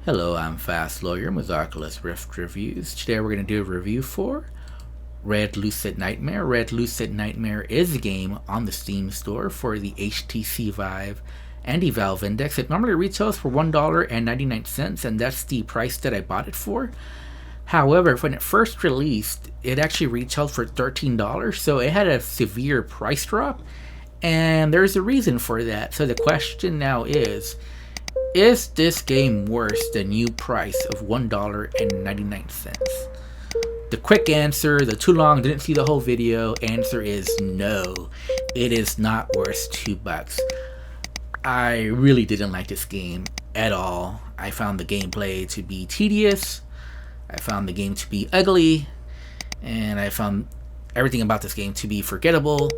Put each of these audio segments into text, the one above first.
Hello, I'm Fast Lawyer with Oculus Rift Reviews. Today we're going to do a review for Red Lucid Nightmare. Red Lucid Nightmare is a game on the Steam store for the HTC Vive and the Valve Index. It normally retails for $1.99, and that's the price that I bought it for. However, when it first released, it actually retailed for $13, so it had a severe price drop, and there's a reason for that. So the question now is this game worth the new price of $1.99? The quick answer, the too long, didn't see the whole video answer is no. It is not worth $2. I really didn't like this game at all. I found the gameplay to be tedious. I found the game to be ugly. And I found everything about this game to be forgettable.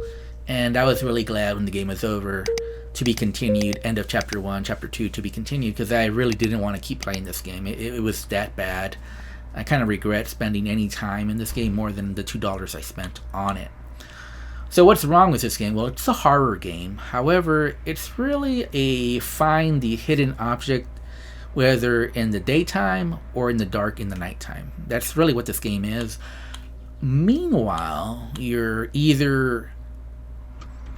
And I was really glad when the game was over to be continued, end of chapter 1, chapter 2 to be continued, because I really didn't want to keep playing this game. It was that bad. I kind of regret spending any time in this game more than the $2 I spent on it. So what's wrong with this game? Well, it's a horror game. However, it's really a find the hidden object, whether in the daytime or in the dark in the nighttime. That's really what this game is. Meanwhile, you're either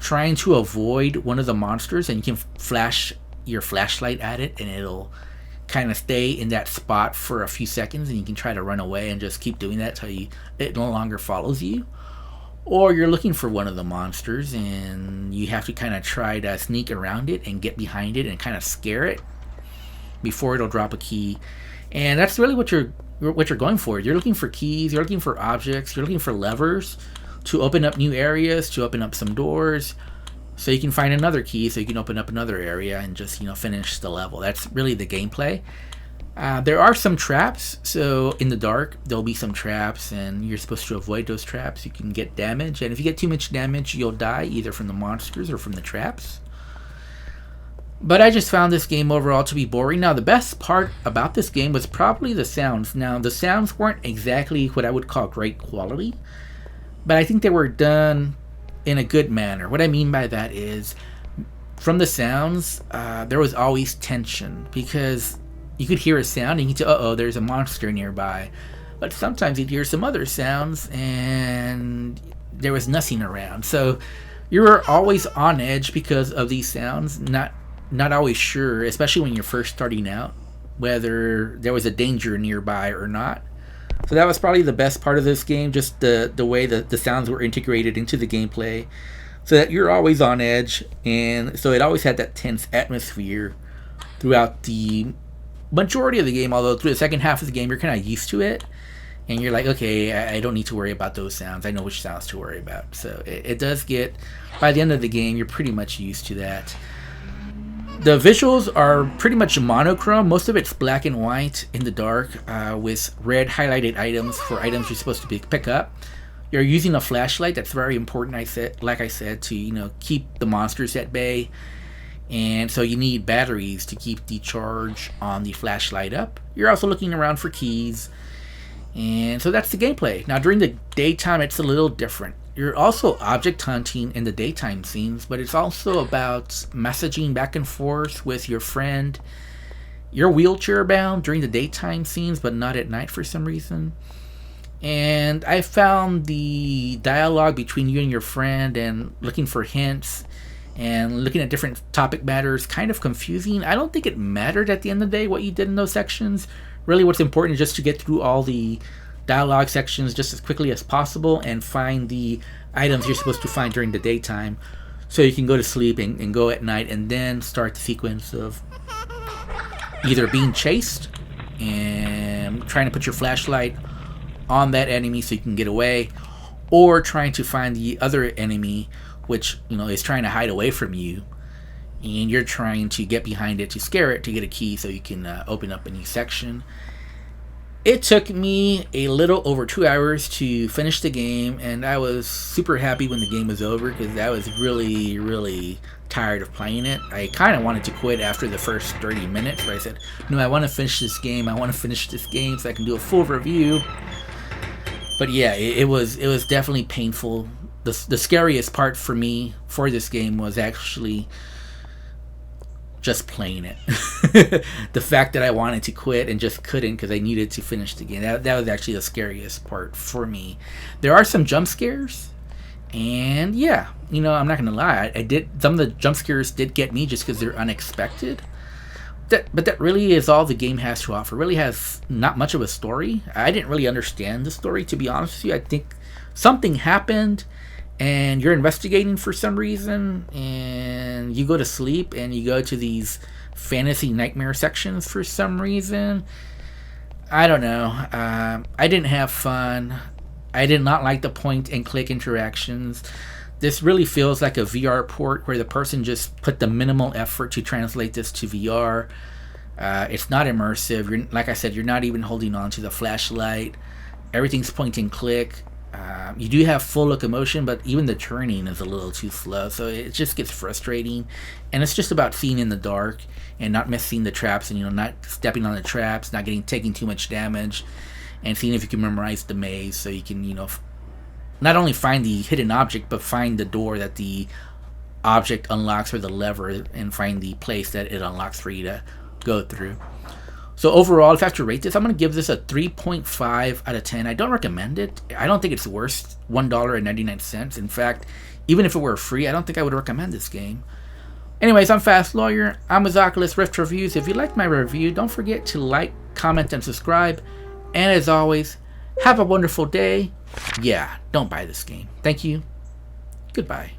trying to avoid one of the monsters, and you can flash your flashlight at it and it'll kind of stay in that spot for a few seconds, and you can try to run away and just keep doing that till it no longer follows you. Or you're looking for one of the monsters and you have to kind of try to sneak around it and get behind it and kind of scare it before it'll drop a key. And that's really what you're going for. You're looking for keys, you're looking for objects, you're looking for levers to open up new areas, to open up some doors, so you can find another key, so you can open up another area and just, finish the level. That's really the gameplay. There are some traps, so in the dark there'll be some traps, and you're supposed to avoid those traps. You can get damage, and if you get too much damage, you'll die either from the monsters or from the traps. But I just found this game overall to be boring. Now, the best part about this game was probably the sounds. Now, the sounds weren't exactly what I would call great quality, but I think they were done in a good manner. What I mean by that is, from the sounds, there was always tension, because you could hear a sound and you'd say, uh-oh, there's a monster nearby. But sometimes you'd hear some other sounds and there was nothing around. So you were always on edge because of these sounds, not always sure, especially when you're first starting out, whether there was a danger nearby or not. So that was probably the best part of this game, just the way that the sounds were integrated into the gameplay, so that you're always on edge, and so it always had that tense atmosphere throughout the majority of the game, although through the second half of the game you're kind of used to it, and you're like, okay, I don't need to worry about those sounds. I know which sounds to worry about. So it does get, by the end of the game, you're pretty much used to that. The visuals are pretty much monochrome. Most of it's black and white in the dark, with red highlighted items for items you're supposed to pick up. You're using a flashlight. That's very important, like I said, to keep the monsters at bay. And so you need batteries to keep the charge on the flashlight up. You're also looking around for keys. And so that's the gameplay. Now, during the daytime, it's a little different. You're also object hunting in the daytime scenes, but it's also about messaging back and forth with your friend. You're wheelchair bound during the daytime scenes, but not at night for some reason. And I found the dialogue between you and your friend and looking for hints and looking at different topic matters kind of confusing. I don't think it mattered at the end of the day what you did in those sections. Really, what's important is just to get through all the dialogue sections just as quickly as possible and find the items you're supposed to find during the daytime, so you can go to sleep and go at night, and then start the sequence of either being chased and trying to put your flashlight on that enemy so you can get away, or trying to find the other enemy which is trying to hide away from you, and you're trying to get behind it to scare it to get a key so you can open up a new section. It took me a little over 2 hours to finish the game, and I was super happy when the game was over, because I was really, really tired of playing it. I kind of wanted to quit after the first 30 minutes, but I said, no, I want to finish this game. I want to finish this game so I can do a full review. But yeah, it was definitely painful. The scariest part for me for this game was actually just playing it. The fact that I wanted to quit and just couldn't because I needed to finish the game. That was actually the scariest part for me. There are some jump scares, and yeah, I'm not gonna lie. I did some of the jump scares did get me just because they're unexpected. But that really is all the game has to offer. It really has not much of a story. I didn't really understand the story, to be honest with you. I think something happened and you're investigating for some reason, and you go to sleep and you go to these fantasy nightmare sections for some reason. I don't know. I didn't have fun. I did not like the point and click interactions. This really feels like a VR port where the person just put the minimal effort to translate this to VR. It's not immersive. Like I said, you're not even holding on to the flashlight. Everything's point and click. You do have full locomotion, but even the turning is a little too slow, so it just gets frustrating. And it's just about seeing in the dark and not missing the traps, and not stepping on the traps, not taking too much damage, and seeing if you can memorize the maze so you can not only find the hidden object, but find the door that the object unlocks, or the lever, and find the place that it unlocks for you to go through. So overall, if I have to rate this, I'm going to give this a 3.5 out of 10. I don't recommend it. I don't think it's worth $1.99. In fact, even if it were free, I don't think I would recommend this game. Anyways, I'm Fast Lawyer. I'm with Oculus Rift Reviews. If you liked my review, don't forget to like, comment, and subscribe. And as always, have a wonderful day. Yeah, don't buy this game. Thank you. Goodbye.